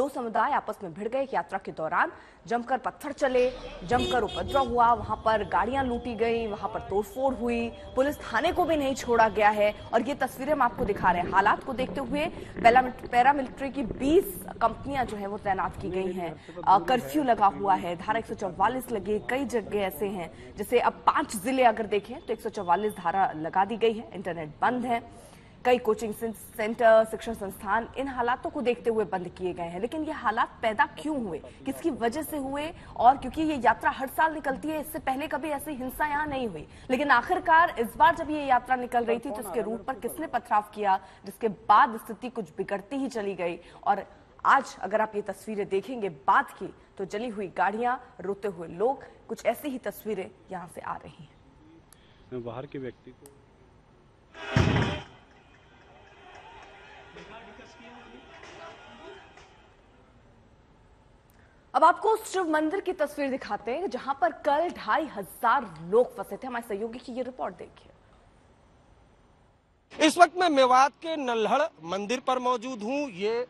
दो समुदाय आपस में भिड़ गए। यात्रा के दौरान जमकर पत्थर चले, जमकर उपद्रव हुआ, वहां पर गाड़ियां लूटी गई, वहां पर तोड़फोड़ हुई, पुलिस थाने को भी नहीं छोड़ा गया है। और ये तस्वीरें हम आपको दिखा रहे हैं। हालात को देखते हुए पैरामिलिट्री की 20 कंपनियां जो है वो तैनात की गई हैं। कर्फ्यू लगा हुआ है, धारा 144 लगी, कई जगह ऐसे हैं जैसे अब 5 जिले अगर देखें तो 144 धारा लगा दी गई है। इंटरनेट बंद है, कई कोचिंग सेंटर, शिक्षण संस्थान इन हालातों को देखते हुए बंद किए गए हैं। लेकिन ये हालात पैदा क्यों हुए, किसकी वजह से हुए? और क्योंकि ये यात्रा हर साल निकलती है, इससे पहले कभी ऐसी हिंसा यहाँ नहीं हुई, लेकिन आखिरकार इस बार जब ये यात्रा निकल रही थी तो इसके रूट पर किसने पथराव किया, जिसके बाद स्थिति कुछ बिगड़ती ही चली गई। और आज अगर आप ये तस्वीरें देखेंगे बाद की, तो जली हुई गाड़ियां, रोते हुए लोग, कुछ ऐसी ही तस्वीरें यहाँ से आ रही हैं। बाहर के व्यक्ति को अब आपको उस शिव मंदिर की तस्वीर दिखाते हैं जहां पर कल 2500 लोग फंसे थे। हमारे सहयोगी की ये रिपोर्ट देखिए। इस वक्त मैं मेवात के नल्हड़ मंदिर पर मौजूद हूं। ये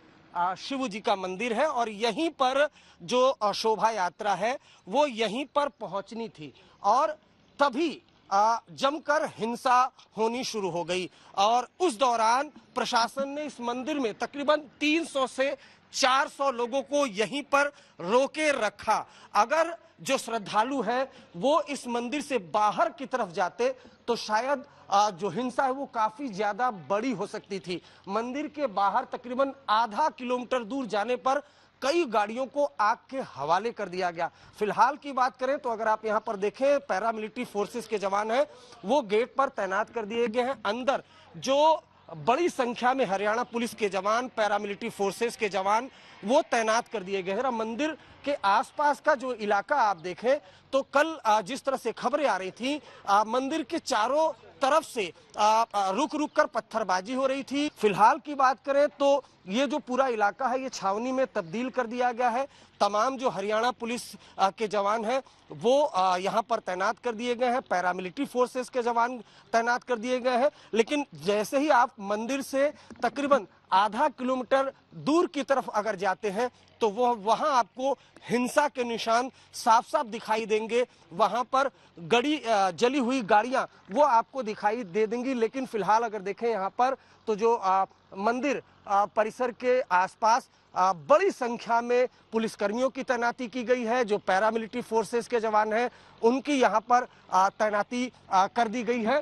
शिव जी का मंदिर है और यहीं पर जो शोभा यात्रा है वो यहीं पर पहुंचनी थी और तभी जमकर हिंसा होनी शुरू हो गई। और उस दौरान प्रशासन ने इस मंदिर में तकरीबन 300 से 400 लोगों को यहीं पर रोके रखा। अगर जो श्रद्धालु है वो इस मंदिर से बाहर की तरफ जाते तो शायद जो हिंसा है वो काफी ज्यादा बड़ी हो सकती थी। मंदिर के बाहर तकरीबन आधा किलोमीटर दूर जाने पर कई गाड़ियों को आग के हवाले कर दिया गया। फिलहाल की बात करें तो अगर आप यहां पर देखें, पैरामिलिट्री फोर्सेस के जवान हैं वो गेट पर तैनात कर दिए गए हैं। अंदर जो बड़ी संख्या में हरियाणा पुलिस के जवान, पैरामिलिट्री फोर्सेस के जवान वो तैनात कर दिए गए हैं। मंदिर के आसपास का जो इलाका आप देखें तो कल जिस तरह से खबरें आ रही थी, मंदिर के चारों तरफ से रुक रुक कर पत्थरबाजी हो रही थी। फिलहाल की बात करें तो ये जो पूरा इलाका है ये छावनी में तब्दील कर दिया गया है। तमाम जो हरियाणा पुलिस के जवान हैं वो यहाँ पर तैनात कर दिए गए हैं, पैरामिलिट्री फोर्सेस के जवान तैनात कर दिए गए हैं। लेकिन जैसे ही आप मंदिर से तकरीबन आधा किलोमीटर दूर की तरफ अगर जाते हैं तो वहां आपको हिंसा के निशान साफ साफ दिखाई देंगे। वहां पर जली हुई गाड़ियां वो आपको दिखाई दे देंगी। लेकिन फिलहाल अगर देखें यहाँ पर तो जो मंदिर परिसर के आसपास बड़ी संख्या में पुलिसकर्मियों की तैनाती की गई है। जो पैरामिलिट्री फोर्सेस के जवान हैं उनकी यहाँ पर तैनाती कर दी गई है।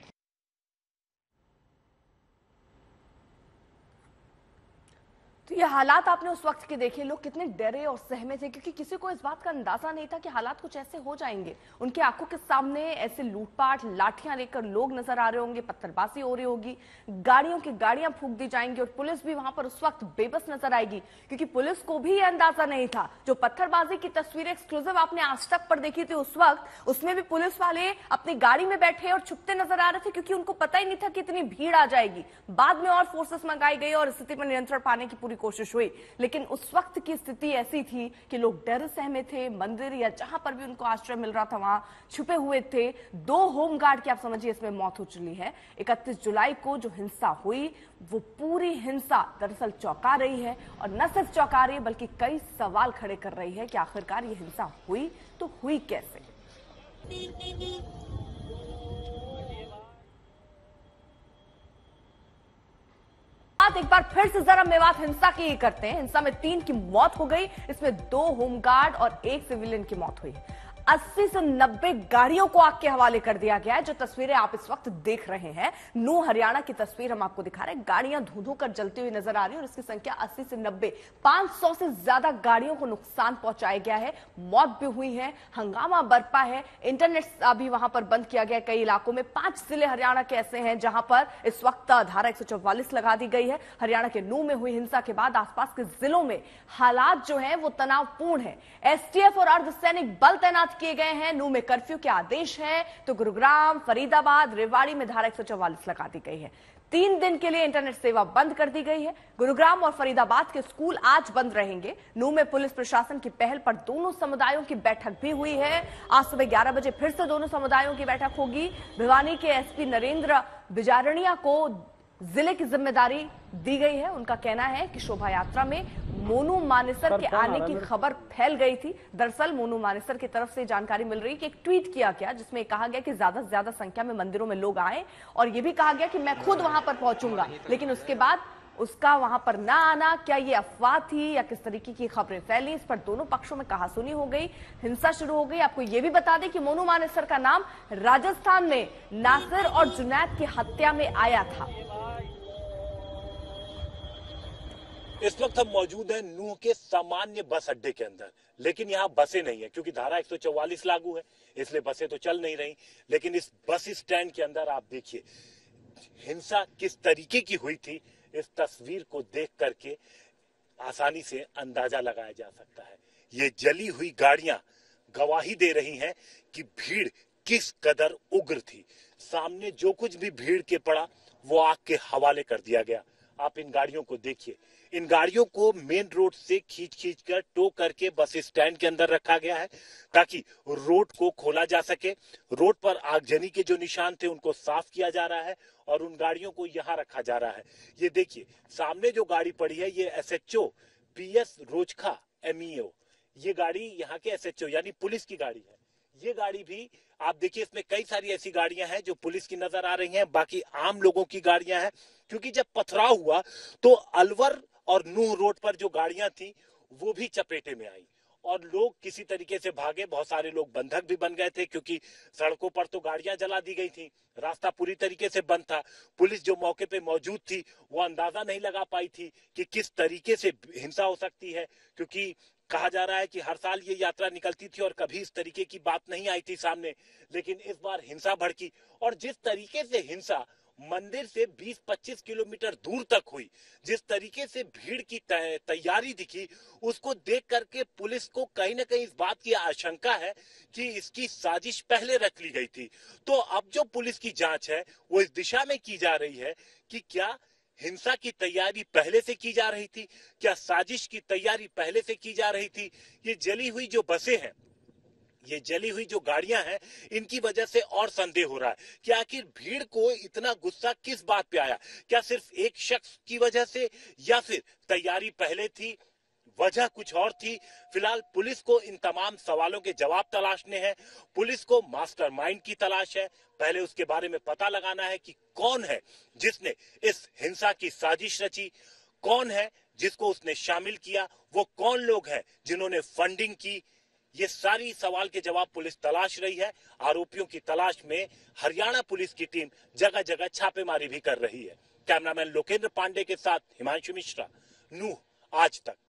तो ये हालात आपने उस वक्त के देखे, लोग कितने डरे और सहमे थे, क्योंकि किसी को इस बात का अंदाजा नहीं था कि हालात कुछ ऐसे हो जाएंगे। उनके आंखों के सामने ऐसे लूटपाट, लाठियां लेकर लोग नजर आ रहे होंगे, पत्थरबाजी हो रही होगी, गाड़ियों की गाड़ियां फूंक दी जाएंगी और पुलिस भी वहां पर उस वक्त बेबस नजर आएगी, क्योंकि पुलिस को भी यह अंदाजा नहीं था। जो पत्थरबाजी की तस्वीरें एक्सक्लूसिव आपने आज तक पर देखी थी उस वक्त, उसमें भी पुलिस वाले अपनी गाड़ी में बैठे और छुपते नजर आ रहे थे, क्योंकि उनको पता ही नहीं था कि इतनी भीड़ आ जाएगी। बाद में और फोर्सेस मंगाई गई और स्थिति पर नियंत्रण पाने की पूरी कोशिश हुई, लेकिन उस वक्त की स्थिति ऐसी थी कि लोग डर सहमे थे। मंदिर या जहां पर भी उनको आश्रय मिल रहा था वहां छुपे हुए थे। 2 होमगार्ड की आप समझिए इसमें मौत हो चुकी है। 31 जुलाई को जो हिंसा हुई वो पूरी हिंसा दरअसल चौंका रही है, और न सिर्फ चौंका रही है बल्कि कई सवाल खड़े कर रही है कि आखिरकार ये हिंसा हुई तो हुई कैसे। एक बार फिर से जरा मेवात हिंसा की करते हैं। हिंसा में 3 की मौत हो गई, इसमें 2 होमगार्ड और 1 सिविलियन की मौत हुई। 80 से 90 गाड़ियों को आग के हवाले कर दिया गया है। जो तस्वीरें आप इस वक्त देख रहे हैं, नू हरियाणा की तस्वीर हम आपको दिखा रहे हैं। गाड़ियां धू कर जलती हुई नजर आ रही है और इसकी संख्या 80 से 90, 500 से ज्यादा गाड़ियों को नुकसान पहुंचाया गया है। मौत भी हुई है, हंगामा बरपा है, इंटरनेट अभी वहां पर बंद किया गया। कई इलाकों में 5 जिले हरियाणा के ऐसे हैं जहां पर इस वक्त धारा 144 लगा दी गई है। हरियाणा के नू में हुई हिंसा के बाद आसपास के जिलों में हालात जो है वो तनावपूर्ण है। एसटीएफ और अर्धसैनिक बल तैनात किए गए हैं। नू में कर्फ्यू के आदेश हैं, तो गुरुग्राम, फरीदाबाद, रेवाड़ी में धारा 144 लगा दी गई है। 3 दिन के लिए इंटरनेट सेवा बंद कर दी गई है। गुरुग्राम और फरीदाबाद के स्कूल आज बंद रहेंगे। नू में पुलिस प्रशासन की पहल पर दोनों समुदायों की बैठक भी हुई है। आज सुबह 11 बजे फिर से दोनों समुदायों की बैठक होगी। भिवानी के एसपी नरेंद्र बिजारणिया को जिले की जिम्मेदारी दी गई है। उनका कहना है कि शोभा यात्रा में मोनू मानेसर के आने की खबर फैल गई थी। दरअसल मोनू मानेसर की तरफ से जानकारी मिल रही है कि एक ट्वीट किया गया जिसमें कहा गया कि ज्यादा से ज्यादा संख्या में मंदिरों में लोग आए और यह भी कहा गया कि मैं खुद वहां पर पहुंचूंगा, लेकिन उसके बाद उसका वहां पर ना आना, क्या ये अफवाह थी या किस तरीके की खबरें फैली, इस पर दोनों पक्षों में कहासुनी हो गई, हिंसा शुरू हो गई। आपको ये भी बता दें कि मोनू मानेसर का नाम राजस्थान में नासिर और जुनैद की हत्या में आया था। इस वक्त हम मौजूद हैं नूह के सामान्य बस अड्डे के अंदर, लेकिन यहाँ बसें नहीं है क्योंकि धारा 144 लागू है, इसलिए बसें तो चल नहीं रही। लेकिन इस बस स्टैंड के अंदर आप देखिए हिंसा किस तरीके की हुई थी, इस तस्वीर को देख करके आसानी से अंदाजा लगाया जा सकता है। ये जली हुई गाड़ियां गवाही दे रही हैं कि भीड़ किस कदर उग्र थी। सामने जो कुछ भी भीड़ के पड़ा वो आग के हवाले कर दिया गया। आप इन गाड़ियों को देखिए, इन गाड़ियों को मेन रोड से खींच कर टो करके बस स्टैंड के अंदर रखा गया है ताकि रोड को खोला जा सके। रोड पर आगजनी के जो निशान थे उनको साफ किया जा रहा है और उन गाड़ियों को यहां रखा जा रहा है। ये देखिए सामने जो गाड़ी पड़ी है ये एसएचओ पीएस रोजखा एमईओ, ये गाड़ी यहाँ के एसएचओ यानी पुलिस की गाड़ी है। ये गाड़ी भी आप देखिए, इसमें कई सारी ऐसी गाड़ियां हैं जो पुलिस की नजर आ रही हैं, बाकी आम लोगों की गाड़ियां हैं। क्योंकि जब पथराव हुआ तो अलवर और नूह रोड पर जो गाड़ियां थी वो भी चपेटे में आई और लोग किसी तरीके से भागे। बहुत सारे लोग बंधक भी बन गए थे क्योंकि सड़कों पर तो गाड़ियां जला दी गई थी, रास्ता पूरी तरीके से बंद था। पुलिस जो मौके पे मौजूद थी वो अंदाजा नहीं लगा पाई थी कि किस तरीके से हिंसा हो सकती है, क्योंकि कहा जा रहा है कि हर साल ये यात्रा निकलती थी और कभी इस तरीके की बात नहीं आई थी सामने, लेकिन इस बार हिंसा भड़की। और जिस तरीके से हिंसा मंदिर से 20-25 किलोमीटर दूर तक हुई, जिस तरीके से भीड़ की तैयारी दिखी, उसको देख करके पुलिस को कहीं ना कहीं इस बात की आशंका है कि इसकी साजिश पहले रच ली गई थी। तो अब जो पुलिस की जांच है वो इस दिशा में की जा रही है कि क्या हिंसा की तैयारी पहले से की जा रही थी, क्या साजिश की तैयारी पहले से की जा रही थी। ये जली हुई जो बसें हैं, ये जली हुई जो गाड़ियां हैं, इनकी वजह से और संदेह हो रहा है कि आखिर भीड़ को इतना गुस्सा किस बात पे आया। क्या सिर्फ एक शख्स की वजह से या फिर तैयारी पहले थी, वजह कुछ और थी। फिलहाल पुलिस को इन तमाम सवालों के जवाब तलाशने हैं। पुलिस को मास्टरमाइंड की तलाश है। पहले उसके बारे में पता लगाना है कि कौन है जिसने इस हिंसा की साजिश रची, कौन है जिसको उसने शामिल किया, वो कौन लोग हैं जिन्होंने फंडिंग की। ये सारी सवाल के जवाब पुलिस तलाश रही है। आरोपियों की तलाश में हरियाणा पुलिस की टीम जगह जगह छापेमारी भी कर रही है। कैमरामैन लोकेंद्र पांडे के साथ हिमांशु मिश्रा, नूह आज तक।